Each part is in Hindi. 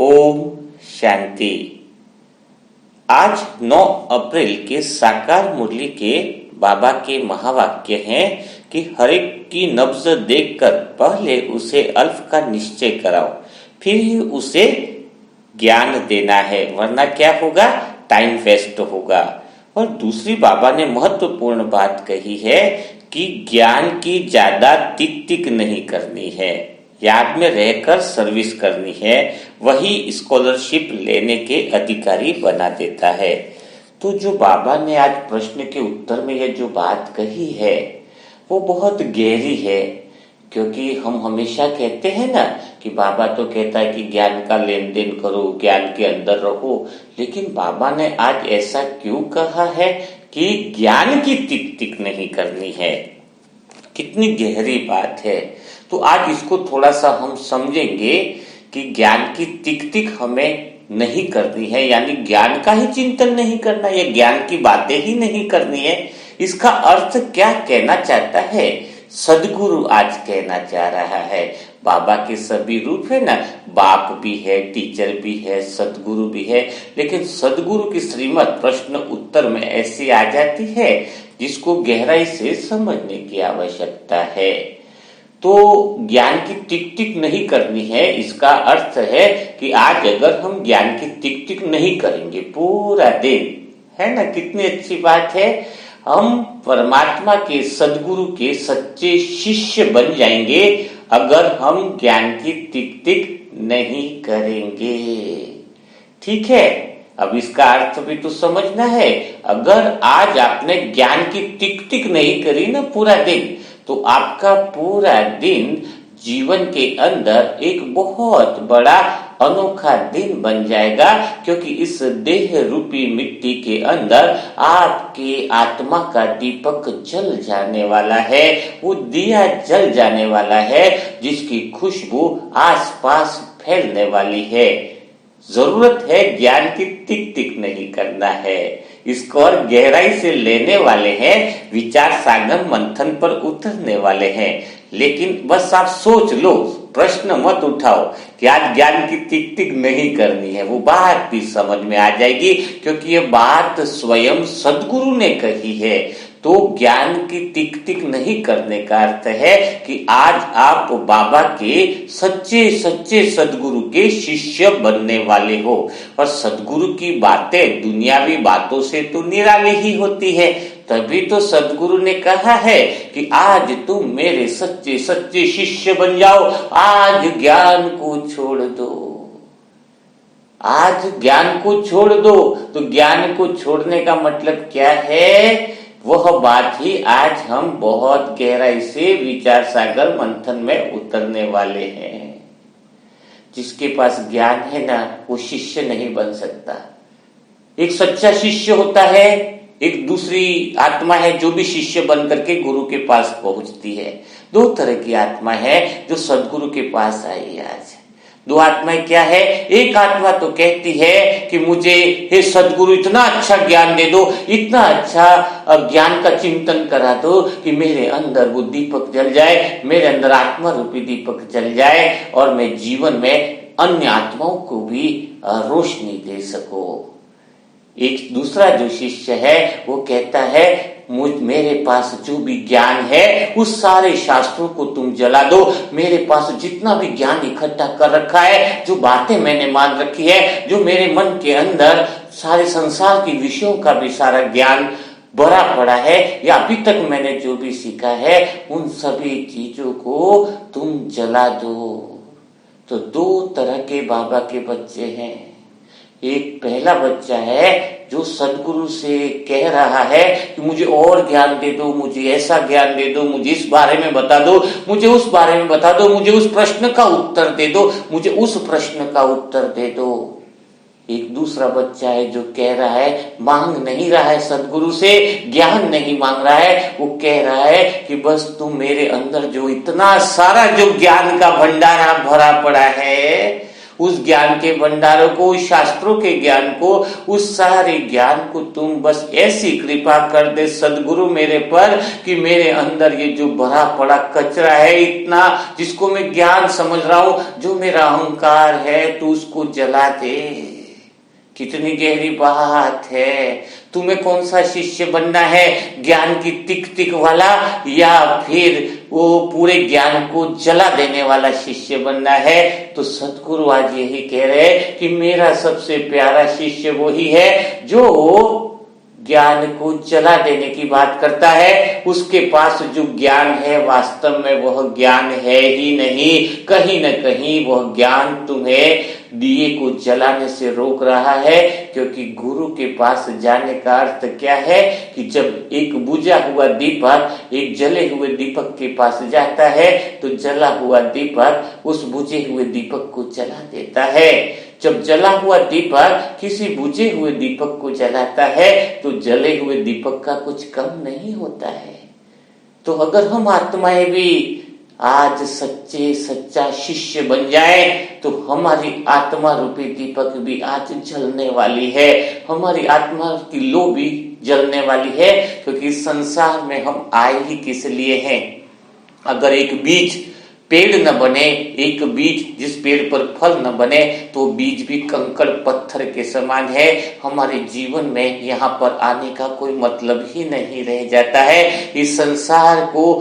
ओम शांति। आज 9 अप्रैल के साकार मुरली के बाबा के महावाक्य हैं कि हर एक की नब्ज देखकर पहले उसे अल्फ का निश्चय कराओ, फिर ही उसे ज्ञान देना है, वरना क्या होगा, टाइम वेस्ट होगा। और दूसरी बाबा ने महत्वपूर्ण बात कही है कि ज्ञान की ज्यादा टिक टिक नहीं करनी है, याद में रहकर सर्विस करनी है, वही स्कॉलरशिप लेने के अधिकारी बना देता है। तो जो बाबा ने आज प्रश्न के उत्तर में ये जो बात कही है वो बहुत गहरी है, क्योंकि हम हमेशा कहते हैं ना कि बाबा तो कहता है कि ज्ञान का लेन देन करो, ज्ञान के अंदर रहो, लेकिन बाबा ने आज ऐसा क्यों कहा है कि ज्ञान की टिक टिक नहीं करनी है। कितनी गहरी बात है। तो आज इसको थोड़ा सा हम समझेंगे कि ज्ञान की टिक टिक हमें नहीं करनी है, यानी ज्ञान का ही चिंतन नहीं करना है, या ज्ञान की बातें ही नहीं करनी है। इसका अर्थ क्या कहना चाहता है सदगुरु आज कहना चाह रहा है। बाबा के सभी रूप है ना, बाप भी है, टीचर भी है, सदगुरु भी है, लेकिन सदगुरु की श्रीमत प्रश्न उत्तर में ऐसी आ जाती है जिसको गहराई से समझने की आवश्यकता है। तो ज्ञान की टिक टिक नहीं करनी है, इसका अर्थ है कि आज अगर हम ज्ञान की टिक टिक नहीं करेंगे पूरा दिन, है ना, कितनी अच्छी बात है, हम परमात्मा के सदगुरु के सच्चे शिष्य बन जाएंगे अगर हम ज्ञान की टिक टिक नहीं करेंगे। ठीक है, अब इसका अर्थ भी तो समझना है। अगर आज आपने ज्ञान की टिक टिक नहीं करी ना पूरा दिन, तो आपका पूरा दिन जीवन के अंदर एक बहुत बड़ा अनोखा दिन बन जाएगा, क्योंकि इस देह रूपी मिट्टी के अंदर आपके आत्मा का दीपक जल जाने वाला है, वो दिया जल जाने वाला है जिसकी खुशबू आसपास फैलने वाली है। जरूरत है ज्ञान की टिक टिक नहीं करना है, इसको और गहराई से लेने वाले हैं, विचार सागर मंथन पर उतरने वाले हैं। लेकिन बस आप सोच लो, प्रश्न मत उठाओ कि आज ज्ञान की टिक टिक नहीं करनी है, वो बात भी समझ में आ जाएगी, क्योंकि ये बात स्वयं सदगुरु ने कही है। तो ज्ञान की टिक टिक नहीं करने का अर्थ है कि आज आप बाबा के सच्चे सच्चे सदगुरु के शिष्य बनने वाले हो। और सदगुरु की बातें दुनियावी बातों से तो निराली ही होती है, तभी तो सदगुरु ने कहा है कि आज तुम मेरे सच्चे सच्चे शिष्य बन जाओ, आज ज्ञान को छोड़ दो, आज ज्ञान को छोड़ दो। तो ज्ञान को छोड़ने का मतलब क्या है, वह बात ही आज हम बहुत गहराई से विचार सागर मंथन में उतरने वाले हैं। जिसके पास ज्ञान है ना, वो शिष्य नहीं बन सकता। एक सच्चा शिष्य होता है, एक दूसरी आत्मा है जो भी शिष्य बन करके गुरु के पास पहुंचती है। दो तरह की आत्मा है जो सदगुरु के पास आई है आज। दो आत्माएं क्या है, एक आत्मा तो कहती है कि मुझे हे सदगुरु इतना अच्छा ज्ञान दे दो, इतना अच्छा ज्ञान का चिंतन करा दो कि मेरे अंदर वो दीपक जल जाए, मेरे अंदर आत्मा रूपी दीपक जल जाए और मैं जीवन में अन्य आत्माओं को भी रोशनी दे सको। एक दूसरा जो शिष्य है वो कहता है मेरे पास जो भी ज्ञान है उस सारे शास्त्रों को तुम जला दो, मेरे पास जितना भी ज्ञान इकट्ठा कर रखा है, जो बातें मैंने मान रखी है, जो मेरे मन के अंदर सारे संसार के विषयों का भी सारा ज्ञान भरा पड़ा है, या अभी तक मैंने जो भी सीखा है, उन सभी चीजों को तुम जला दो। तो दो तरह के बाबा के बच्चे हैं। एक पहला बच्चा है जो सदगुरु से कह रहा है कि मुझे और ज्ञान दे दो, मुझे ऐसा ज्ञान दे दो, मुझे इस बारे में बता दो, मुझे उस बारे में बता दो, मुझे उस प्रश्न का उत्तर दे दो, मुझे उस प्रश्न का उत्तर दे दो। एक दूसरा बच्चा है जो कह रहा है, मांग नहीं रहा है सदगुरु से, ज्ञान नहीं मांग रहा है, वो कह रहा है कि बस तुम मेरे अंदर जो इतना सारा जो ज्ञान का भंडारा भरा पड़ा है उस ज्ञान के भंडारों को, उस शास्त्रों के ज्ञान को, उस सारे ज्ञान को तुम बस ऐसी कृपा कर दे सदगुरु मेरे पर कि मेरे अंदर ये जो भरा पड़ा कचरा है इतना, जिसको मैं ज्ञान समझ रहा हूं, जो मेरा अहंकार है, तू उसको जला दे। कितनी गहरी बात है। तुम्हें कौन सा शिष्य बनना है, ज्ञान की तिक तिक वाला या फिर वो पूरे ज्ञान को जला देने वाला शिष्य बनना है? तो सतगुरु आज यही कह रहे हैं कि मेरा सबसे प्यारा शिष्य वही है जो ज्ञान को जला देने की बात करता है। उसके पास जो ज्ञान है वास्तव में वह ज्ञान है ही नहीं, कहीं न कहीं वह ज्ञान तुम्हें दिए को जलाने से रोक रहा है। क्योंकि गुरु के पास जाने का अर्थ क्या है कि जब एक बुझा हुआ दीपक एक जले हुए दीपक के पास जाता है तो जला हुआ दीपक उस बुझे हुए दीपक को जला देता है। जब जला हुआ दीपक किसी बुझे हुए दीपक को जलाता है तो जले हुए दीपक का कुछ कम नहीं होता है। तो अगर हम आत्माएं भी आज सच्चे सच्चा शिष्य बन जाए तो हमारी आत्मा रूपी दीपक भी आज जलने वाली है, हमारी आत्मा की लो भी जलने वाली है। क्योंकि संसार में हम आए ही किस लिए हैं? अगर एक बीज पेड़ न बने, एक बीज जिस पेड़ पर फल न बने, तो बीज भी कंकड़ पत्थर के समान है। हमारे जीवन में यहाँ पर आने का कोई मतलब ही नहीं रह जाता है। इस संसार को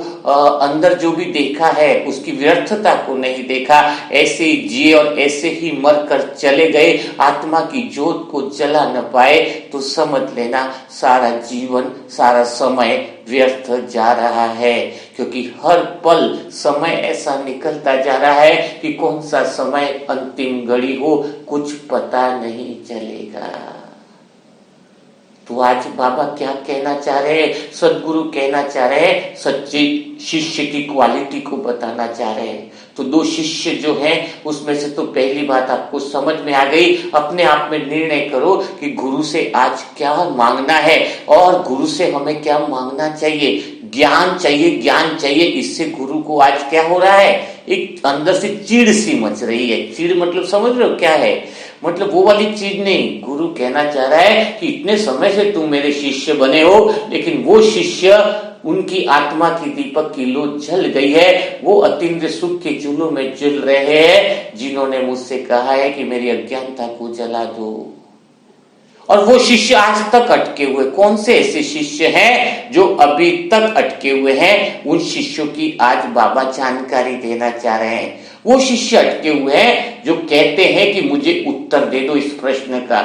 अंदर जो भी देखा है उसकी व्यर्थता को नहीं देखा, ऐसे ही जिए और ऐसे ही मर कर चले गए, आत्मा की ज्योत को जला न पाए, तो समझ लेना सारा जीवन सारा समय व्यर्थ जा रहा है। क्योंकि हर पल समय ऐसा निकलता जा रहा है कि कौन सा समय अंतिम घड़ी हो कुछ पता नहीं चलेगा। तो आज बाबा क्या कहना चाह रहे हैं, सदगुरु कहना चाह रहे हैं, सच्चे शिष्य की क्वालिटी को बताना चाह रहे हैं। तो दो शिष्य जो हैं उसमें से तो पहली बात आपको समझ में आ गई। अपने आप में निर्णय करो कि गुरु से आज क्या मांगना है और गुरु से हमें क्या मांगना चाहिए। ज्ञान चाहिए, ज्ञान चाहिए। इससे गुरु को आज क्या हो रहा है, एक अंदर से चिढ़ सी मच रही है। चिढ़ मतलब समझ रहे हो क्या है? मतलब वो वाली चीज नहीं। गुरु कहना चाह रहा है कि इतने समय से तुम मेरे शिष्य बने हो, लेकिन वो शिष्य उनकी आत्मा की दीपक की लो जल गई है, वो अतीन्द्र सुख के चूल्हों में जल रहे हैं, जिन्होंने मुझसे कहा है कि मेरी अज्ञानता को जला दो। और वो शिष्य आज तक अटके हुए, कौन से ऐसे शिष्य हैं जो अभी तक अटके हुए हैं? उन शिष्यों की आज बाबा जानकारी देना चाह रहे हैं। वो शिष्य अटके हुए हैं जो कहते हैं कि मुझे उत्तर दे दो इस प्रश्न का,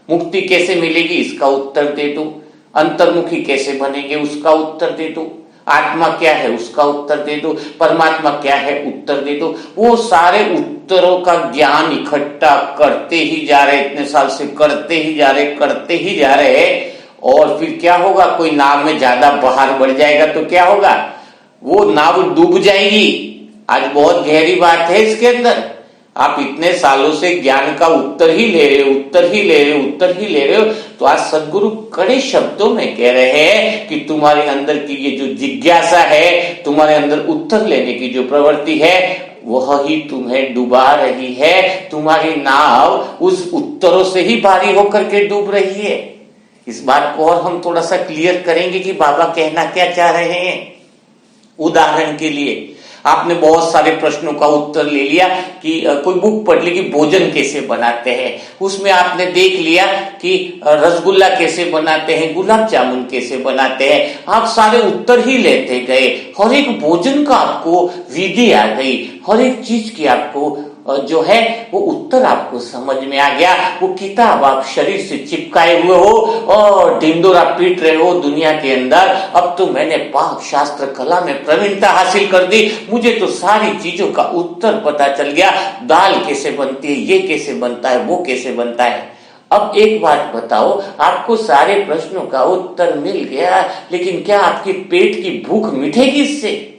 मुक्ति कैसे मिलेगी इसका उत्तर दे दो, अंतर्मुखी कैसे बनेंगे उसका उत्तर दे दो, आत्मा क्या है उसका उत्तर दे दो, परमात्मा क्या है उत्तर दे दो। वो सारे उत्तरों का ज्ञान इकट्ठा करते ही जा रहे, इतने साल से करते ही जा रहे। और फिर क्या होगा, कोई नाव में ज्यादा बाहर बढ़ जाएगा तो क्या होगा, वो नाव डूब जाएगी। आज बहुत गहरी बात है इसके अंदर। आप इतने सालों से ज्ञान का उत्तर ही ले रहे हो, तो आज सदगुरु कड़े शब्दों में कह रहे हैं कि तुम्हारे अंदर की ये जो जिज्ञासा है, तुम्हारे अंदर उत्तर लेने की जो प्रवृत्ति है, वह ही तुम्हें डुबा रही है। तुम्हारी नाव उस उत्तरों से ही भारी होकर के डूब रही है। इस बात को और हम थोड़ा सा क्लियर करेंगे कि बाबा कहना क्या चाह रहे हैं। उदाहरण के लिए आपने बहुत सारे प्रश्नों का उत्तर ले लिया कि कोई बुक पढ़ ली कि भोजन कैसे बनाते हैं, उसमें आपने देख लिया कि रसगुल्ला कैसे बनाते हैं, गुलाब जामुन कैसे बनाते हैं। आप सारे उत्तर ही लेते गए, हर एक भोजन का आपको विधि आ गई, हर एक चीज की आपको जो है वो उत्तर आपको समझ में आ गया। वो किताब आप शरीर से चिपकाए हुए हो और ढिंडोरा पीट रहे हो दुनिया के अंदर। अब तो मैंने पाक शास्त्र कला में प्रवीणता हासिल कर दी, मुझे तो सारी चीजों का उत्तर पता चल गया। दाल कैसे बनती है, ये कैसे बनता है, वो कैसे बनता है। अब एक बात बताओ, आपको सारे प्रश्नों का उत्तर मिल गया, लेकिन क्या आपके पेट की भूख मिटेगी इससे?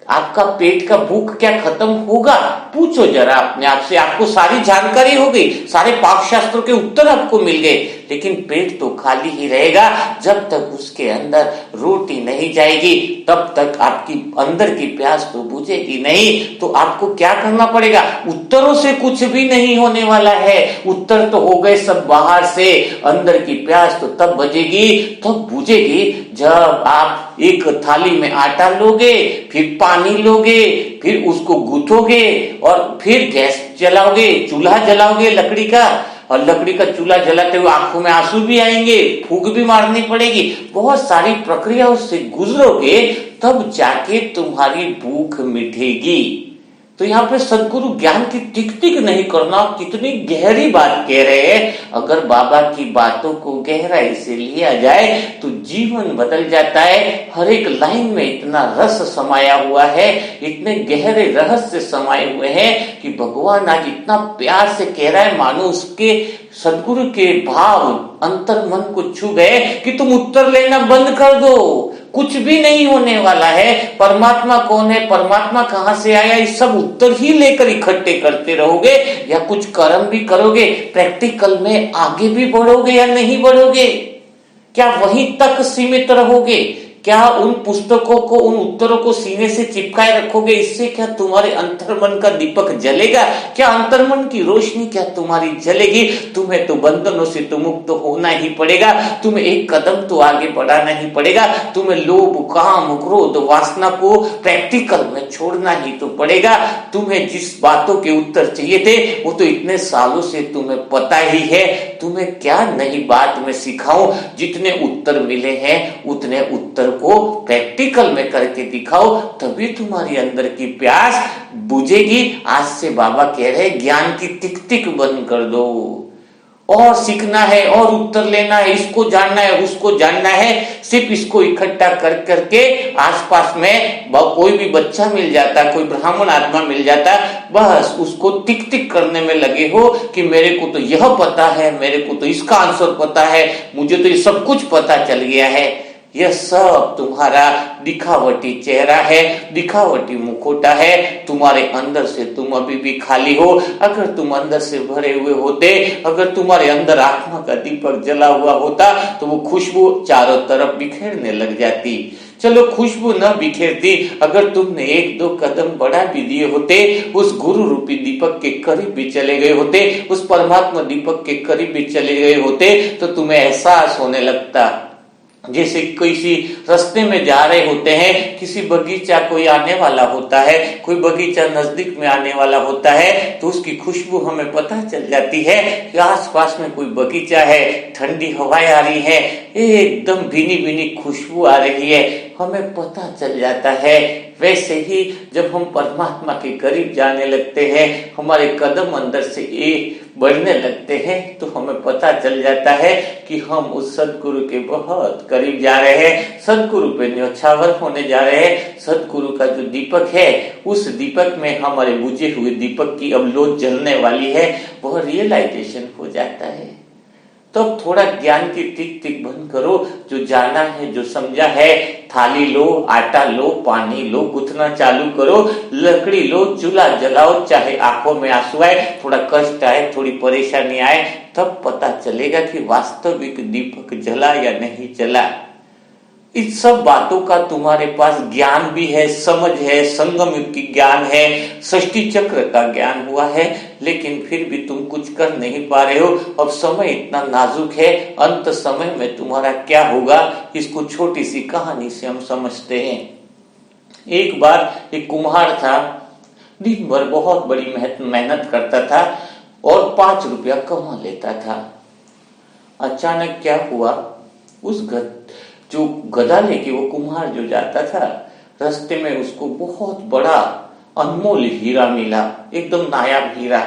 आपका पेट का भूख क्या खत्म होगा? पूछो जरा अपने आप से। आपको सारी जानकारी हो गई, सारे पाक शास्त्रों के उत्तर आपको मिल गए, लेकिन पेट तो खाली ही रहेगा। जब तक उसके अंदर रोटी नहीं जाएगी तब तक आपकी अंदर की प्यास तो बुझेगी नहीं। तो आपको क्या करना पड़ेगा? उत्तरों से कुछ भी नहीं होने वाला है। उत्तर तो हो गए सब बाहर से, अंदर की प्यास तो तब बजेगी, तब बुझेगी जब आप एक थाली में आटा लोगे, फिर पानी लोगे, फिर उसको गूंथोगे और फिर गैस जलाओगे, चूल्हा जलाओगे लकड़ी का। और लकड़ी का चूल्हा जलाते हुए आंखों में आंसू भी आएंगे, फूंक भी मारनी पड़ेगी, बहुत सारी प्रक्रियाओं से गुजरोगे, तब जाके तुम्हारी भूख मिटेगी। तो यहाँ पे सदगुरु ज्ञान की टिक टिक नहीं करना, कितनी गहरी बात कह रहे हैं। अगर बाबा की बातों को गहराई से लिया जाए तो जीवन बदल जाता है। हर एक लाइन में इतना रस समाया हुआ है, इतने गहरे रहस्य समाये हुए हैं कि भगवान आज इतना प्यार से कह रहा है, मानो उसके सदगुरु के भाव अंतर मन को छू गए कि तुम उत्तर लेना बंद कर दो, कुछ भी नहीं होने वाला है। परमात्मा कौन है, परमात्मा कहां से आया, ये सब उत्तर ही लेकर इकट्ठे करते रहोगे या कुछ कर्म भी करोगे? प्रैक्टिकल में आगे भी बढ़ोगे या नहीं बढ़ोगे? क्या वहीं तक सीमित रहोगे? क्या उन पुस्तकों को, उन उत्तरों को सीने से चिपकाए रखोगे? इससे क्या तुम्हारे अंतर्मन का दीपक जलेगा? क्या अंतर्मन की रोशनी क्या तुम्हारी जलेगी? तुम्हें तो बंधनों से तो मुक्त होना ही पड़ेगा, तुम्हें एक कदम तो आगे बढ़ाना ही पड़ेगा, तुम्हें लोभ, काम, क्रोध, वासना को प्रैक्टिकल में छोड़ना ही तो पड़ेगा। तुम्हें जिस बातों के उत्तर चाहिए थे वो तो इतने सालों से तुम्हें पता ही है। तुम्हें क्या नई बात में सिखाऊं? जितने उत्तर मिले हैं उतने उत्तर को प्रैक्टिकल में करके दिखाओ, तभी तुम्हारी अंदर की प्यास बुझेगी। आज से बाबा कह रहे ज्ञान की टिक टिक बंद कर दो। और सीखना है और उत्तर लेना है, इसको जानना है, उसको जानना है, सिर्फ इसको इकट्ठा कर करके आसपास में कोई भी बच्चा मिल जाता, कोई ब्राह्मण आत्मा मिल जाता, बस उसको टिक टिक करने में लगे हो कि मेरे को तो यह पता है, मेरे को तो इसका आंसर पता है, मुझे तो ये सब कुछ पता चल गया है। यह सब तुम्हारा दिखावटी चेहरा है, दिखावटी मुखौटा है। तुम्हारे अंदर से तुम अभी भी खाली हो। अगर तुम अंदर से भरे हुए होते, अगर तुम्हारे अंदर आत्मा का दीपक जला हुआ होता तो वो खुशबू चारों तरफ बिखेरने लग जाती। चलो खुशबू न बिखेरती, अगर तुमने एक दो कदम बढ़ा भी दिए होते, उस गुरु रूपी दीपक के करीब भी चले गए होते, उस परमात्मा दीपक के करीब भी चले गए होते, तो तुम्हें एहसास होने लगता जैसे किसी रास्ते में जा रहे होते हैं, किसी बगीचा कोई आने वाला होता है, कोई बगीचा नजदीक में आने वाला होता है, तो उसकी खुशबू हमें पता चल जाती है कि आसपास में कोई बगीचा है, ठंडी हवाएं आ रही है, एकदम भीनी भीनी खुशबू आ रही है, हमें पता चल जाता है। वैसे ही जब हम परमात्मा के करीब जाने लगते हैं, हमारे कदम अंदर से बढ़ने लगते हैं, तो हमें पता चल जाता है कि हम उस सदगुरु के बहुत करीब जा रहे हैं, सदगुरु पे न्योछावर होने जा रहे हैं। सदगुरु का जो दीपक है, उस दीपक में हमारे बुझे हुए दीपक की अब लो जलने वाली है, वह रियलाइजेशन हो जाता है। तो थोड़ा ज्ञान की टिक टिक बंद करो, जो जाना है, जो समझा है, थाली लो, आटा लो, पानी लो, गुथना चालू करो, लकड़ी लो, चूल्हा जलाओ, चाहे आंखों में आंसू आए, थोड़ा कष्ट आए, थोड़ी परेशानी आए, तब पता चलेगा कि वास्तविक दीपक जला या नहीं जला। इस सब बातों का तुम्हारे पास ज्ञान भी है, समझ है, संगम युग की ज्ञान है, षष्ठी चक्र का ज्ञान हुआ है, लेकिन फिर भी तुम कुछ कर नहीं पा रहे हो। अब समय इतना नाजुक है, अंत समय में तुम्हारा क्या होगा, इसको छोटी सी कहानी से हम समझते हैं। एक बार एक कुम्हार था, दिन भर बहुत बड़ी मेहनत करता था और 5 रुपया कमा लेता था। अचानक क्या हुआ, उस जो गधा लेके वो कुम्हार जो जाता था, रास्ते में उसको बहुत बड़ा अनमोल हीरा मिला, एकदम नायाब हीरा।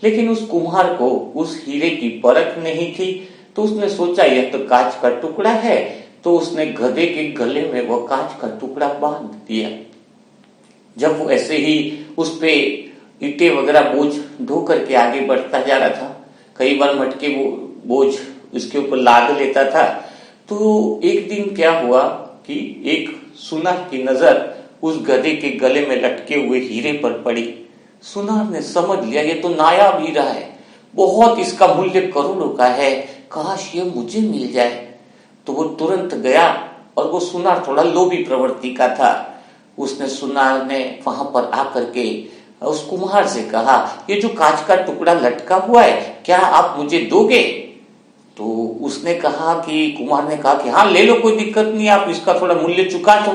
लेकिन उस कुम्हार को उस हीरे की परख नहीं थी, तो उसने सोचा यह तो कांच का टुकड़ा है, तो उसने गधे के गले में वो कांच का टुकड़ा बांध दिया। जब वो ऐसे ही उस पे ईंटें वगैरह बोझ ढो करके आगे बढ़ता जा रहा था, कई बार मटके वो बोझ उसके ऊपर लाद लेता था, तो एक दिन क्या हुआ कि एक सुनार की नजर उस गधे के गले में लटके हुए हीरे पर पड़ी। सुनार ने समझ लिया ये तो नायाब हीरा है, बहुत इसका मूल्य करोड़ों का है, काश ये मुझे मिल जाए। तो वो तुरंत गया और वो सुनार थोड़ा लोभी प्रवृत्ति का था। उसने सुनार ने वहां पर आकर के उस कुम्हार से कहा, ये जो कांच का टुकड़ा लटका हुआ है क्या आप मुझे दोगे? तो उसने कहा कि कुम्हार ने कहा कि हाँ ले लो, कोई दिक्कत नहीं, आप इसका थोड़ा मूल्य चुका दो।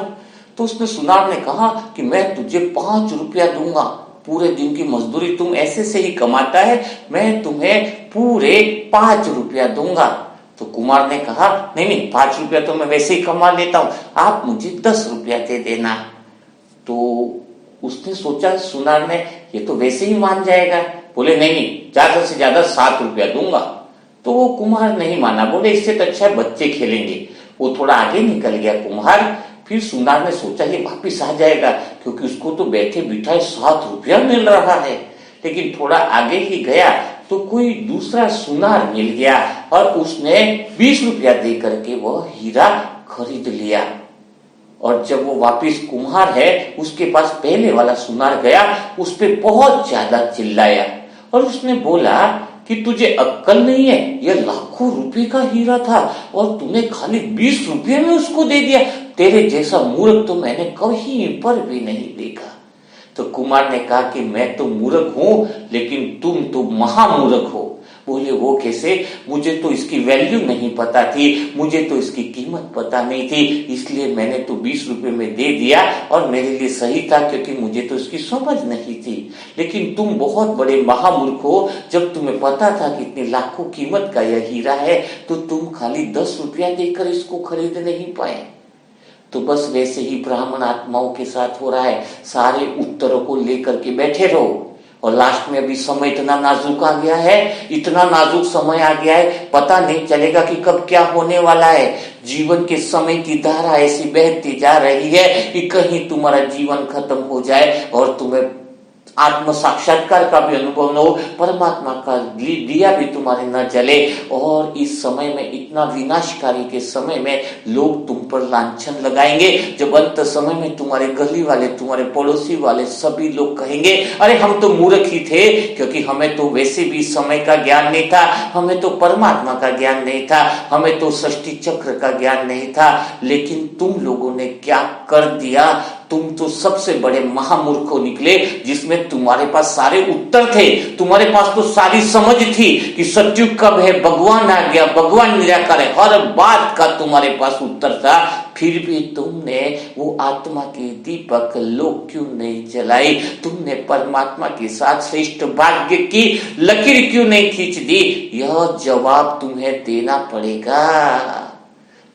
तो उसने सुनार ने कहा कि मैं तुझे 5 रुपया दूंगा, पूरे दिन की मजदूरी तुम ऐसे से ही कमाता है, मैं तुम्हें पूरे 5 रुपया दूंगा। तो कुमार ने कहा नहीं नहीं, 5 रुपया तो मैं वैसे ही कमा लेता हूं, आप मुझे 10 रुपया दे देना। तो उसने सोचा सुनार ने ये तो वैसे ही मान जाएगा, बोले नहीं नहीं, ज्यादा से ज्यादा 7 रुपया दूंगा। तो वो कुम्हार नहीं माना, बोले इससे तो अच्छा है बच्चे खेलेंगे। वो थोड़ा आगे निकल गया कुम्हार। फिर सुनार ने सोचा ये वापिस आ जाएगा, क्योंकि उसको तो बैठे बिठाए 7 रुपया मिल रहा है। लेकिन थोड़ा आगे ही गया तो कोई दूसरा सुनार मिल गया और उसने 20 रुपया दे करके वह हीरा खरीद लिया। और जब वो वापिस कुम्हार है उसके पास पहले वाला सुनार गया, उस पे बहुत ज्यादा चिल्लाया और उसने बोला कि तुझे अक्कल नहीं है, यह लाखों रुपए का हीरा था और तूने खाली 20 रुपये में उसको दे दिया। तेरे जैसा मूर्ख तो मैंने कहीं पर भी नहीं देखा। तो कुमार ने कहा कि मैं तो मूर्ख हूं, लेकिन तुम तो महामूर्ख हो। बोले वो कैसे? मुझे तो इसकी वैल्यू नहीं पता थी, मुझे तो इसकी कीमत पता नहीं थी, इसलिए मैंने तो 20 रुपए में दे दिया और मेरे लिए सही था, क्योंकि मुझे तो इसकी समझ नहीं थी। लेकिन तुम बहुत बड़े महामूर्ख हो, जब तुम्हें पता था कि इतनी लाखों कीमत का यह हीरा है तो तुम खाली 10 रुपया देकर इसको खरीद नहीं पाए। तो बस वैसे ही ब्राह्मण आत्माओं के साथ हो रहा है, सारे उत्तरों को लेकर के बैठे रहो और लास्ट में अभी समय इतना नाजुक आ गया है, इतना नाजुक समय आ गया है, पता नहीं चलेगा कि कब क्या होने वाला है। जीवन के समय की धारा ऐसी बहती जा रही है कि कहीं तुम्हारा जीवन खत्म हो जाए और तुम्हें आत्म साक्षात्कार का भी अनुभव न हो, परमात्मा का दिया भी तुम्हारे न जले। और इस समय में, इतना विनाशकारी के समय में लोग तुम पर लांछन लगाएंगे, जब अंत समय में तुम्हारे गली वाले, तुम्हारे पड़ोसी वाले सभी लोग कहेंगे अरे हम तो मूर्ख ही थे, क्योंकि हमें तो वैसे भी समय का ज्ञान नहीं था, हमें तो परमात्मा का ज्ञान नहीं था, हमें तो सृष्टि चक्र का ज्ञान नहीं था। लेकिन तुम लोगों ने क्या कर दिया? तुम तो सबसे बड़े महामूर्खों निकले, जिसमें तुम्हारे पास सारे उत्तर थे, तुम्हारे पास तो सारी समझ थी कि सत्युग कब है, भगवान आ गया, भगवान निराकार है, हर बात का तुम्हारे पास उत्तर था। फिर भी तुमने वो आत्मा के दीपक लोग क्यों नहीं जलाई? तुमने परमात्मा के साथ श्रेष्ठ भाग्य की लकीर क्यों नहीं खींच दी? यह जवाब तुम्हें देना पड़ेगा।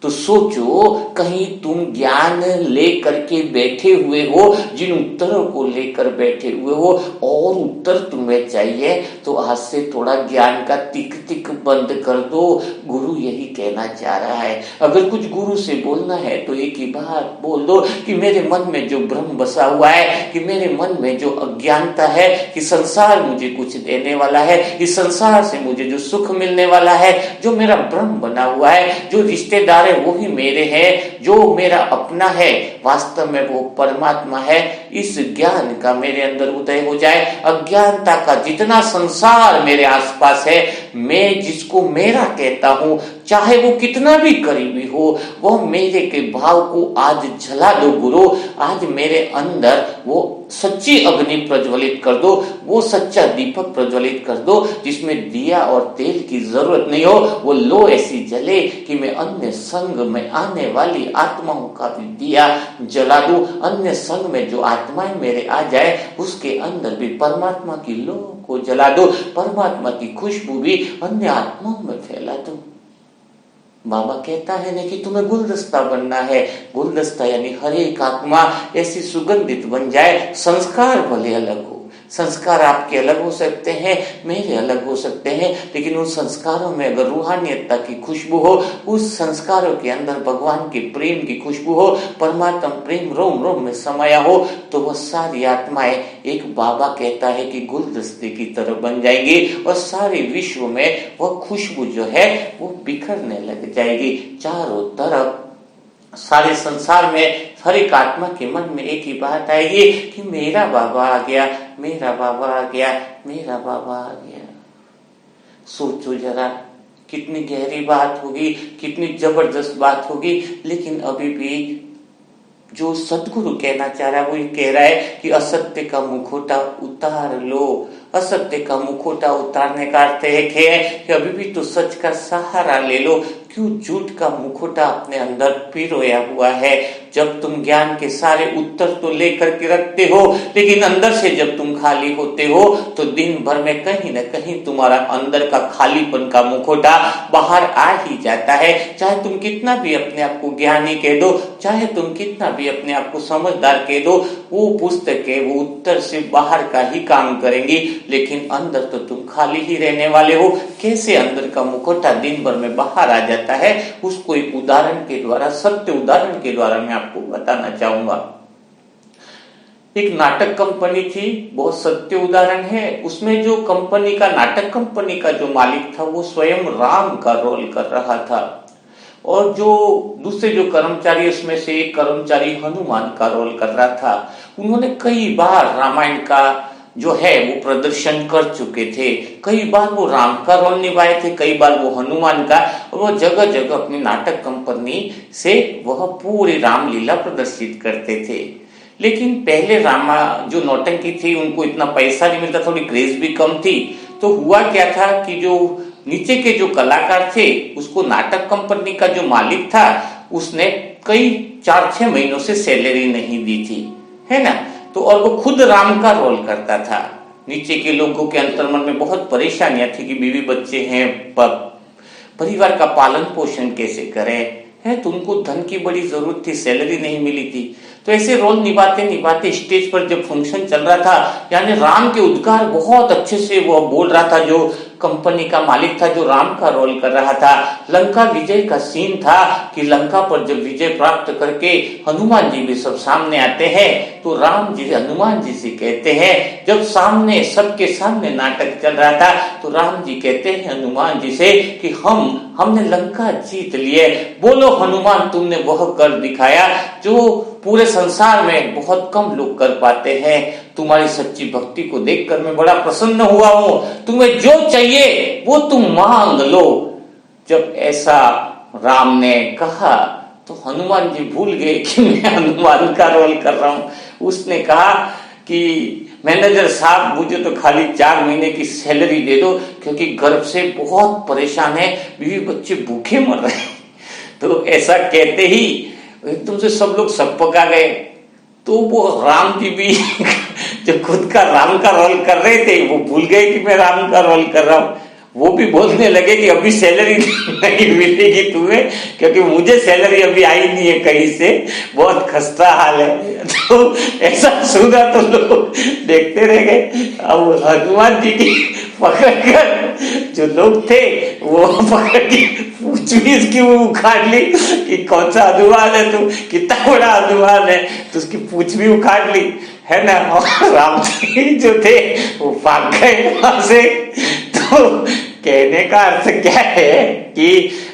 तो सोचो, कहीं तुम ज्ञान लेकर के बैठे हुए हो, जिन उत्तरों को लेकर बैठे हुए हो और उत्तर तुम्हें चाहिए, तो आज से थोड़ा ज्ञान का टिक टिक बंद कर दो। गुरु यही कहना चाह रहा है। अगर कुछ गुरु से बोलना है तो एक ही बात बोल दो कि मेरे मन में जो भ्रम बसा हुआ है, कि मेरे मन में जो अज्ञानता है कि संसार मुझे कुछ देने वाला है, इस संसार से मुझे जो सुख मिलने वाला है, जो मेरा भ्रम बना हुआ है, जो रिश्तेदार वो ही मेरे हैं, जो मेरा अपना है वास्तव में वो परमात्मा है, इस ज्ञान का मेरे अंदर उदय हो जाए। अज्ञानता का जितना संसार मेरे आसपास है, मैं जिसको मेरा कहता हूं, चाहे वो कितना भी करीबी हो, वो मेरे के भाव को आज जला दो गुरु। आज मेरे अंदर वो सच्ची अग्नि प्रज्वलित कर दो, वो सच्चा दीपक प्रज्वलित कर दो, जिसमें दिया और तेल की जरूरत नहीं हो। वो लो ऐसी जले कि मैं अन्य संग में आने वाली आत्माओं का भी दिया जला दूं। अन्य संग में जो आत्माएं मेरे आ जाए, उसके अंदर भी परमात्मा की लो को जला दो, परमात्मा की खुशबू भी अन्य आत्माओं में फैला दो। बाबा कहता है ना कि तुम्हें गुलदस्ता बनना है। गुलदस्ता यानी हर एक आत्मा ऐसी सुगंधित बन जाए, संस्कार भले अलग हो, संस्कार आपके अलग हो सकते हैं, मेरे अलग हो सकते हैं, लेकिन उन संस्कारों में अगर रूहानियत की खुशबू हो, उस संस्कारों के अंदर भगवान के प्रेम की खुशबू हो, परमात्मा प्रेम रोम रोम में समाया हो, तो वह सारी आत्माएं, एक बाबा कहता है कि गुलदस्ते की तरह बन जाएंगी और सारे विश्व में वह खुशबू जो है वो बिखरने लग जाएगी। चारों तरफ सारे संसार में हर एक आत्मा के मन में एक ही बात आएगी कि मेरा बाबा आ गया, मेरा बाबा आ गया, मेरा बाबा आ गया। सोचो जरा, कितनी गहरी बात होगी, कितनी जबरदस्त बात होगी, लेकिन अभी भी जो सदगुरु कहना चाह रहा है वो ये कह रहा है कि असत्य का मुखौटा उतार लो। असत्य का मुखौटा उतारने का अर्थ है कि अभी भी तो सच का सहारा ले लो। क्यों झूठ का मुखौटा अपने अंदर पिरोया हुआ है? जब तुम ज्ञान के सारे उत्तर तो लेकर के रखते हो, लेकिन अंदर से जब तुम खाली होते हो तो दिन भर में कहीं न कहीं तुम्हारा अंदर का खालीपन का मुखौटा बाहर आ ही जाता है। चाहे तुम कितना भी अपने आप को ज्ञानी कह दो, चाहे तुम कितना भी अपने आप को समझदार कह दो, वो पुस्तकें वो उत्तर से बाहर का ही काम करेंगी, लेकिन अंदर तो तुम खाली ही रहने वाले हो। कैसे अंदर का मुखौटा दिन भर में बाहर आ जाता है, उसको एक उदाहरण के द्वारा, सत्य उदाहरण के द्वारा मैं आपको बताना चाहूंगा। एक नाटक कंपनी थी, बहुत सत्य उदाहरण है। उसमें जो कंपनी का, नाटक कंपनी का जो मालिक था वो स्वयं राम का रोल कर रहा था, और जो दूसरे जो कर्मचारी, उसमें से एक कर्मचारी हनुमान का रोल कर रहा था। उन्होंने कई बार रामायण का जो है वो प्रदर्शन कर चुके थे, कई बार वो राम का रोल निभाए थे, कई बार वो हनुमान का, और वो जगह जगह अपनी नाटक कंपनी से वह पूरी रामलीला प्रदर्शित करते थे। लेकिन पहले रामा जो नौटंकी थी उनको इतना पैसा नहीं मिलता, थोड़ी क्रेज भी कम थी। तो हुआ क्या था कि जो नीचे के जो कलाकार थे, उसको नाटक कंपनी का जो मालिक था उसने कई 4-6 महीनों से सैलरी नहीं दी थी, है ना। तो और वो खुद राम का रोल करता था। नीचे के लोगों के अंतर्मन में बहुत परेशानियां थी कि बीवी बच्चे हैं, परिवार का पालन पोषण कैसे करें, है तो उनको धन की बड़ी जरूरत थी, सैलरी नहीं मिली थी। तो ऐसे रोल निभाते निभाते स्टेज पर जब फंक्शन चल रहा था, यानी राम के उद्गार बहुत अच्छे से वो बोल रहा था, जो कंपनी का मालिक था, जो राम का रोल कर रहा था। लंका विजय का सीन था कि लंका पर जब विजय प्राप्त करके हनुमान जी भी सब सामने आते हैं, तो राम जी हनुमान जी से कहते हैं, जब सामने सबके सामने नाटक चल रहा था, तो राम जी कहते हैं हनुमान जी से कि हमने लंका जीत लिए। बोलो हनुमान, तुमने वह कर दिखाया जो पूरे संसार में बहुत कम लोग कर पाते हैं। तुम्हारी सच्ची भक्ति को देखकर मैं बड़ा प्रसन्न हुआ हूं। तुम्हें जो चाहिए वो तुम मांग लो। जब ऐसा राम ने कहा तो हनुमान जी भूल गए कि मैं हनुमान का रोल कर रहा हूं। उसने कहा कि मैनेजर साहब, मुझे तो खाली 4 महीने की सैलरी दे दो, क्योंकि गर्भ से बहुत परेशान है, बीवी बच्चे भूखे मर रहे हैं। तो ऐसा कहते ही एकदम से सब लोग सकपका गए। तो वो राम जी भी जो खुद का राम का रोल कर रहे थे, वो भूल गए कि मैं राम का रोल कर रहा हूं। वो भी बोलने लगे कि अभी सैलरी नहीं मिलेगी तुम्हें, क्योंकि मुझे सैलरी अभी आई नहीं है कहीं से, बहुत खस्ता हाल है। तो ऐसा सुना तो लोग देखते रह गए। अब हनुमान जी की पकड़कर जो लोग थे वो पकड़ के पूछ भी इसकी वो उखाड़ ली कि कौन सा हनुमान है तू, कितना बड़ा हनुमान है, तो उसकी पूछ भी उखाड़ ली, है ना। और राम जी जो थे वो भाग गए वहां से। तो कहने का अर्थ क्या है कि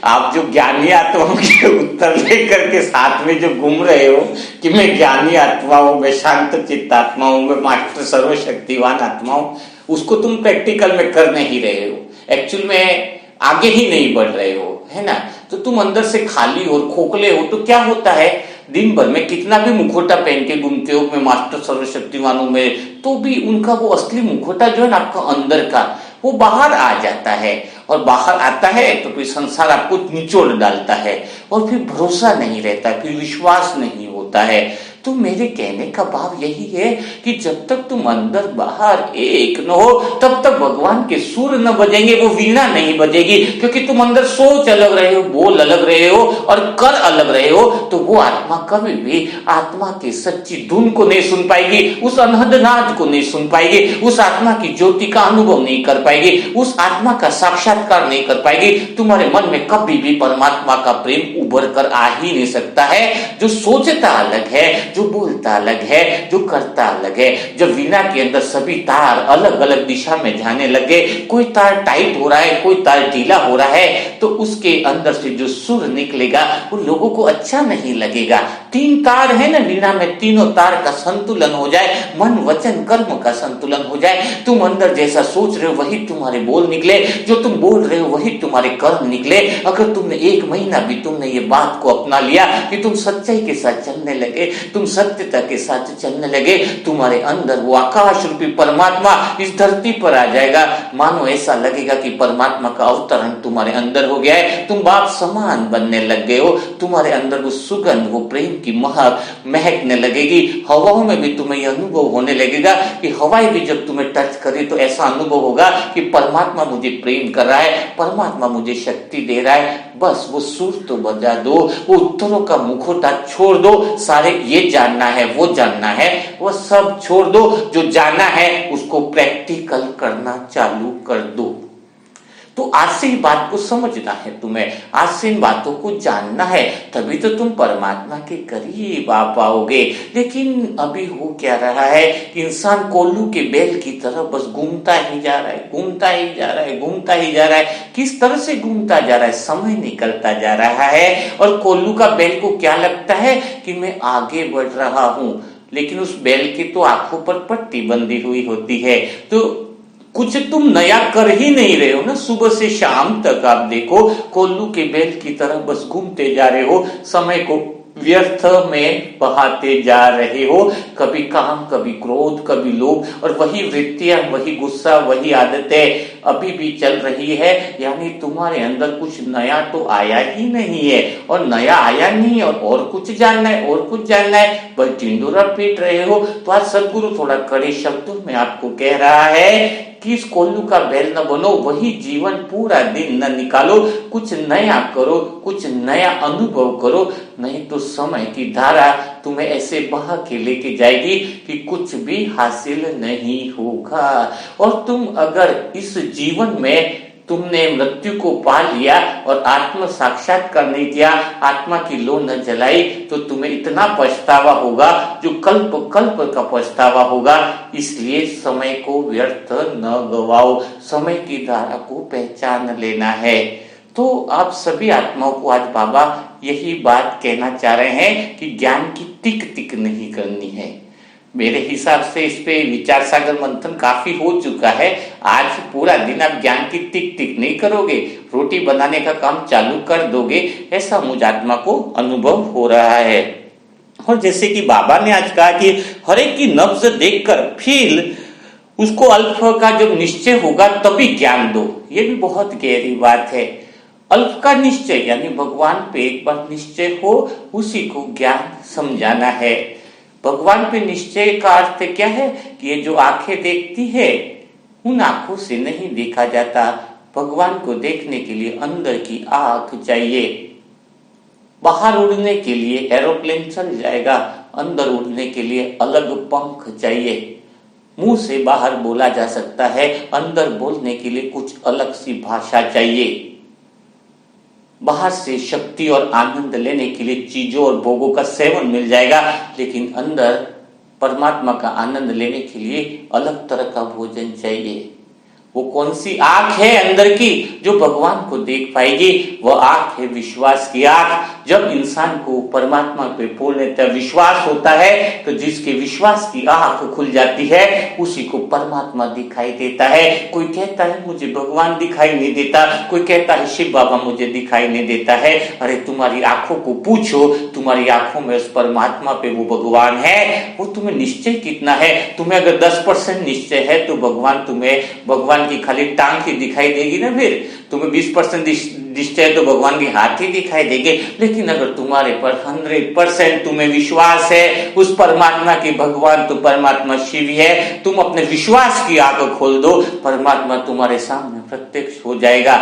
आप जो ज्ञानी आत्माओं के उत्तर लेकर के साथ में जो घूम रहे हो कि मैं ज्ञानी आत्मा हूं, मैं शांत चित्त आत्मा हूं, मैं मास्टर सर्वशक्तिवान आत्मा हूं, उसको तुम प्रैक्टिकल में कर नहीं रहे हो, एक्चुअल में आगे ही नहीं बढ़ रहे हो, है ना। तो तुम अंदर से खाली हो, खोखले हो। तो क्या होता है, दिन भर में कितना भी मुखौटा पहन के घूमते हो, मैं मास्टर सर्वशक्तिवान हूं में, तो भी उनका वो असली मुखौटा जो है ना आपका अंदर का, वो बाहर आ जाता है। और बाहर आता है तो फिर संसार आपको निचोड़ डालता है, और फिर भरोसा नहीं रहता, फिर विश्वास नहीं होता है। तो मेरे कहने का भाव यही है कि जब तक तुम अंदर बाहर एक न हो, तब तक भगवान के सुर न बजेंगे, वो वीणा नहीं बजेगी। क्योंकि तुम अंदर सोच अलग रहे हो, बोल अलग रहे हो और कर अलग रहे हो, तो वो आत्मा कभी भी आत्मा की सच्ची धुन को नहीं सुन पाएगी, उस अनहद नाद को नहीं सुन पाएगी, उस आत्मा की ज्योति का अनुभव नहीं कर पाएगी, उस आत्मा का साक्षात्कार नहीं कर पाएगी। तुम्हारे मन में कभी भी परमात्मा का प्रेम उभर कर आ ही नहीं सकता है। जो सोचता अलग है, जो बोलता अलग है, जो करता अलग है। जब वीणा के अंदर सभी तार अलग अलग दिशा में जाने लगे, कोई तार टाइट हो रहा है, कोई तार ढीला हो रहा है, तो उसके अंदर से जो सुर निकलेगा वो लोगों को अच्छा नहीं लगेगा। 3 तार है ना वीणा में, तीनों तार का संतुलन हो जाए, मन वचन कर्म का संतुलन हो जाए। तुम अंदर जैसा सोच रहे हो वही तुम्हारे बोल निकले, जो तुम बोल रहे हो वही तुम्हारे कर्म निकले। अगर तुमने 1 महीना भी तुमने ये बात को अपना लिया कि तुम सच्चाई के साथ चलने लगे, तुम सत्यता के साथ चलने लगे, तुम्हारे अंदर वो आकाश रूपी परमात्मा इस धरती पर आ जाएगा। मानो ऐसा लगेगा कि परमात्मा का अवतरण तुम्हारे अंदर हो गया है, तुम बाप समान बनने लग गए हो। तुम्हारे अंदर वो सुगंध, वो प्रेम की महकने लगेगी। हवाओं में भी तुम्हें यह अनुभव होने लगेगा कि हवाएं भी जब तुम्हें टच करे तो ऐसा अनुभव होगा कि परमात्मा मुझे प्रेम कर रहा है, परमात्मा मुझे शक्ति दे रहा है। बस वो सुर तो बजा दो, वो उत्तरों का मुखौटा छोड़ दो, सारे ये जानना है वो जानना है वो सब छोड़ दो। जो जानना है उसको प्रैक्टिकल करना चालू कर दो। तो आज से ही बात को समझना है तुम्हें, आज से इन बातों को जानना है, तभी तो तुम परमात्मा के करीब आ पाओगे। लेकिन अभी हो क्या रहा है कि इंसान कोल्लू के बैल की तरह बस घूमता ही जा रहा है, घूमता ही जा रहा है, घूमता ही जा रहा है। किस तरह से घूमता जा रहा है? समय निकलता जा रहा है और कोल्लू का बैल को क्या लगता है कि मैं आगे बढ़ रहा हूं, लेकिन उस बैल की तो आंखों पर पट्टी बंधी हुई होती है। तो कुछ तुम नया कर ही नहीं रहे हो ना। सुबह से शाम तक आप देखो कोल्लू के बैल की तरह बस घूमते जा रहे हो, समय को व्यर्थ में बहाते जा रहे हो। कभी काम, कभी क्रोध, कभी लोभ, और वही वृत्तियां, वही गुस्सा, वही आदतें अभी भी चल रही है। यानी तुम्हारे अंदर कुछ नया तो आया ही नहीं है, और नया आया नहीं है और कुछ जानना है, और कुछ जानना है, बस ढिंडोरा पीट रहे हो। तो आज सदगुरु थोड़ा कड़े शब्दों में आपको कह रहा है कि इस कोल्लू का बैल न बनो, वही जीवन पूरा दिन न निकालो, कुछ नया करो, कुछ नया अनुभव करो। नहीं तो समय की धारा तुम्हें ऐसे बहा के लेके जाएगी कि कुछ भी हासिल नहीं होगा। और तुम अगर इस जीवन में तुमने मृत्यु को पा लिया और आत्म साक्षात्कार नहीं किया, आत्मा की लो न जलाई, तो तुम्हें इतना पछतावा होगा जो कल्प कल्प का पछतावा होगा। इसलिए समय को व्यर्थ न गवाओ, समय की धारा को पहचान लेना है। तो आप सभी आत्माओं को आज बाबा यही बात कहना चाह रहे हैं कि ज्ञान की टिक टिक नहीं करनी है। मेरे हिसाब से इस पे विचार सागर मंथन काफी हो चुका है। आज पूरा दिन आप ज्ञान की टिक टिक नहीं करोगे, रोटी बनाने का काम चालू कर दोगे, ऐसा मुझ आत्मा को अनुभव हो रहा है। और जैसे कि बाबा ने आज कहा कि हर एक की नब्ज देखकर फिर उसको अल्फ का जब निश्चय होगा तभी ज्ञान दो। ये भी बहुत गहरी बात है। अल्फ का निश्चय यानी भगवान पे एक बार निश्चय हो, उसी को ज्ञान समझाना है। भगवान पे निश्चय का अर्थ क्या है कि ये जो आंखें देखती है उन आंखों से नहीं देखा जाता। भगवान को देखने के लिए अंदर की आंख चाहिए। बाहर उड़ने के लिए एरोप्लेन चल जाएगा, अंदर उड़ने के लिए अलग पंख चाहिए। मुंह से बाहर बोला जा सकता है, अंदर बोलने के लिए कुछ अलग सी भाषा चाहिए। बाहर से शक्ति और आनंद लेने के लिए चीजों और भोगों का सेवन मिल जाएगा, लेकिन अंदर परमात्मा का आनंद लेने के लिए अलग तरह का भोजन चाहिए। वो कौन सी आंख है अंदर की जो भगवान को देख पाएगी? वह आंख है विश्वास की आंख। जब इंसान को परमात्मा पे पूर्णतः विश्वास होता है तो जिसके विश्वास की आंख खुल जाती है उसी को परमात्मा दिखाई देता है। कोई कहता है मुझे भगवान दिखाई नहीं देता, कोई कहता है शिव बाबा मुझे दिखाई नहीं देता है। अरे तुम्हारी आंखों को पूछो, तुम्हारी आंखों में उस परमात्मा पे वो भगवान है, वो तुम्हें निश्चय कितना है? तुम्हें अगर 10% निश्चय है तो भगवान की खाली टांग ही दिखाई देगी ना। फिर तुम्हें 20% निश्चय तो भगवान की हाथ ही दिखाई देंगे। लेकिन अगर तुम्हारे पर 100% तुम्हें विश्वास है उस परमात्मा की, भगवान तो परमात्मा शिव है, तुम अपने विश्वास की आंख खोल दो, परमात्मा तुम्हारे सामने प्रत्यक्ष हो जाएगा।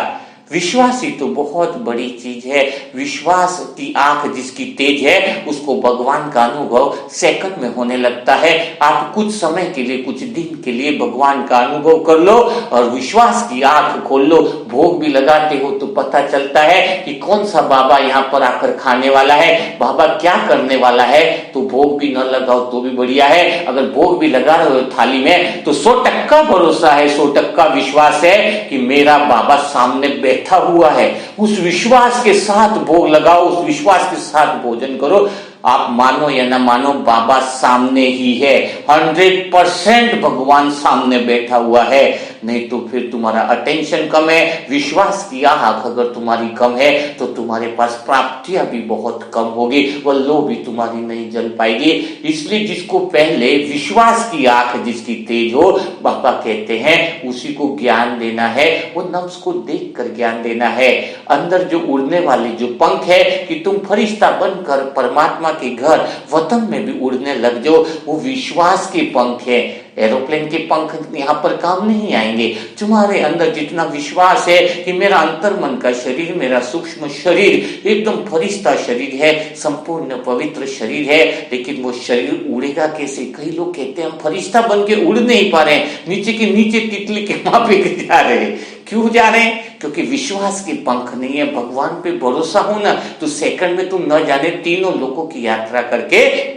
विश्वास ही तो बहुत बड़ी चीज है। विश्वास की आंख जिसकी तेज है उसको भगवान का अनुभव सेकंड में होने लगता है। आप कुछ समय के लिए, कुछ दिन के लिए भगवान का अनुभव कर लो और विश्वास की आंख खोल लो। भोग भी लगाते हो तो पता चलता है कि कौन सा बाबा यहाँ पर आकर खाने वाला है, बाबा क्या करने वाला है। तो भोग भी न लगाओ तो भी बढ़िया है, अगर भोग भी लगा रहे हो थाली में तो 100% भरोसा है, 100% विश्वास है कि मेरा बाबा सामने बैठा हुआ है। उस विश्वास के साथ भोग लगाओ, उस विश्वास के साथ भोजन करो। आप मानो या ना मानो, बाबा सामने ही है। 100% भगवान सामने बैठा हुआ है। नहीं तो फिर तुम्हारा अटेंशन कम है, विश्वास की आंख अगर तुम्हारी कम है तो तुम्हारे पास प्राप्तियां भी बहुत कम होगी, वह लो भी तुम्हारी नहीं जल पाएगी। इसलिए जिसको पहले विश्वास की आंख जिसकी तेज हो, बाबा कहते हैं उसी को ज्ञान देना है। वो नफ्स को देख कर ज्ञान देना है। अंदर जो उड़ने वाले जो पंख है कि तुम फरिश्ता बनकर परमात्मा के घर वतन में भी उड़ने लग जाओ, वो विश्वास के पंख है। एरोप्लेन के पंख यहाँ पर काम नहीं आएंगे। तुम्हारे अंदर जितना विश्वास है कि मेरा अंतर मन का शरीर, मेरा सूक्ष्म शरीर एकदम फरिश्ता शरीर है, संपूर्ण पवित्र शरीर है, लेकिन वो शरीर उड़ेगा कैसे? कई लोग कहते हैं हम फरिश्ता बन के उड़ नहीं पा रहे, नीचे के नीचे तितली के मापे जा रहे हैं। क्यों जा रहे हैं? क्योंकि विश्वास के पंख नहीं है। भगवान पे भरोसा हो ना तो सेकंड में तुम न जाने तीनों लोगों की यात्रा करके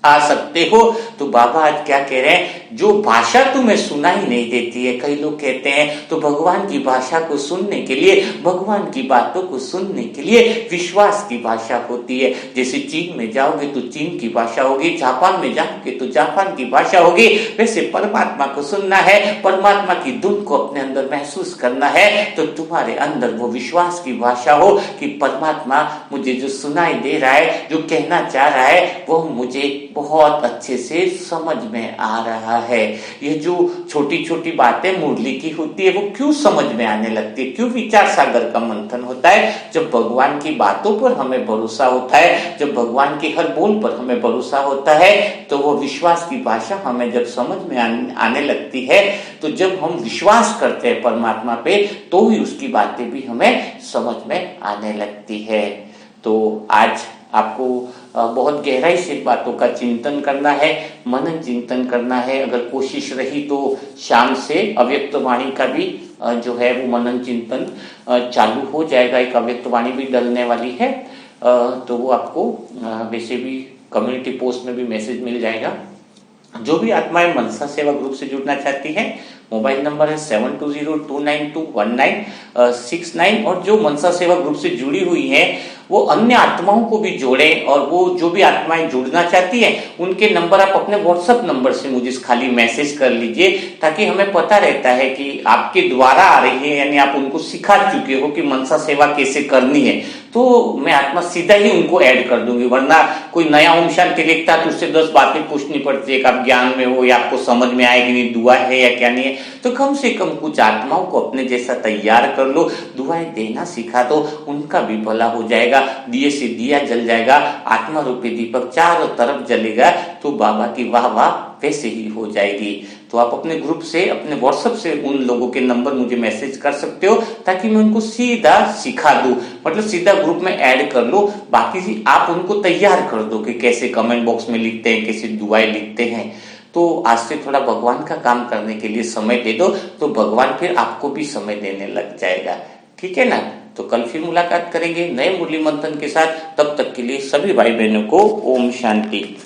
आ सकते हो। तो बाबा आज क्या कह रहे हैं, जो भाषा तुम्हें सुनाई नहीं देती है, कई लोग कहते हैं तो भगवान की भाषा को सुनने के लिए, भगवान की बातों को सुनने के लिए विश्वास की भाषा होती है। जैसे चीन में जाओगे तो चीन की भाषा होगी, जापान में जाओगे तो जापान की भाषा होगी। वैसे परमात्मा को सुनना है, परमात्मा की धुन को अपने अंदर महसूस करना है, तो तुम्हारे अंदर वो विश्वास की भाषा हो कि परमात्मा मुझे जो सुनाई दे रहा है, जो कहना चाह रहा है, वो मुझे बहुत अच्छे से समझ में आ रहा है। ये जो छोटी छोटी बातें मुरली की होती है वो क्यों समझ में आने लगती है? क्यों विचार सागर का मंथन होता है? जब भगवान की बातों पर हमें भरोसा होता है, जब भगवान के हर बोल पर हमें भरोसा होता है, तो वो विश्वास की भाषा हमें जब समझ में आने लगती है, तो जब हम विश्वास करते हैं परमात्मा पे, तो ही उसकी बातें भी हमें समझ में आने लगती है। तो आज आपको बहुत गहराई से बातों का चिंतन करना है, मनन चिंतन करना है। अगर कोशिश रही तो शाम से अव्यक्त वाणी का भी जो है वो मनन चिंतन चालू हो जाएगा। एक अव्यक्त वाणी भी डलने वाली है, तो वो आपको वैसे भी कम्युनिटी पोस्ट में भी मैसेज मिल जाएगा। जो भी आत्माएं मनसा सेवा ग्रुप से जुड़ना चाहती हैं, मोबाइल नंबर है 7202921969। और जो मनसा सेवा ग्रुप से जुड़ी हुई हैं वो अन्य आत्माओं को भी जोड़े, और वो जो भी आत्माएं जुड़ना चाहती हैं उनके नंबर आप अपने व्हाट्सएप नंबर से मुझे खाली मैसेज कर लीजिए, ताकि हमें पता रहता है कि आपके द्वारा आ रही है, यानी आप उनको सिखा चुके हो कि मनसा सेवा कैसे करनी है, तो मैं आत्मा सीधा ही उनको ऐड कर दूंगी। वरना कोई नया ओम शांति लिखता तो उससे 10 बातें पूछनी पड़ती है कि आप ज्ञान में हो या आपको समझ में आएगी नहीं, दुआ है या क्या नहीं है। तो कम से कम कुछ आत्माओं को अपने जैसा तैयार कर लो, दुआएं देना सिखा दो, उनका भी भला हो जाएगा। दिए से दिया जल जाएगा, आत्मा रूपी दीपक चारों तरफ जलेगा, तो बाबा की वाह वाह वैसे ही हो जाएगी। तो आप अपने ग्रुप से, अपने व्हाट्सएप से उन लोगों के नंबर मुझे मैसेज कर सकते हो, ताकि मैं उनको सीधा सिखा दूं, मतलब सीधा ग्रुप में ऐड कर लो। बाकी आप उनको तैयार कर दो कि कैसे कमेंट बॉक्स में लिखते हैं, कैसे दुआएं लिखते हैं। तो आज से थोड़ा भगवान का काम करने के लिए समय दे दो, तो भगवान फिर आपको भी समय देने लग जाएगा। ठीक है ना? तो कल फिर मुलाकात करेंगे नए मुरली मंथन के साथ। तब तक के लिए सभी भाई बहनों को ओम शांति।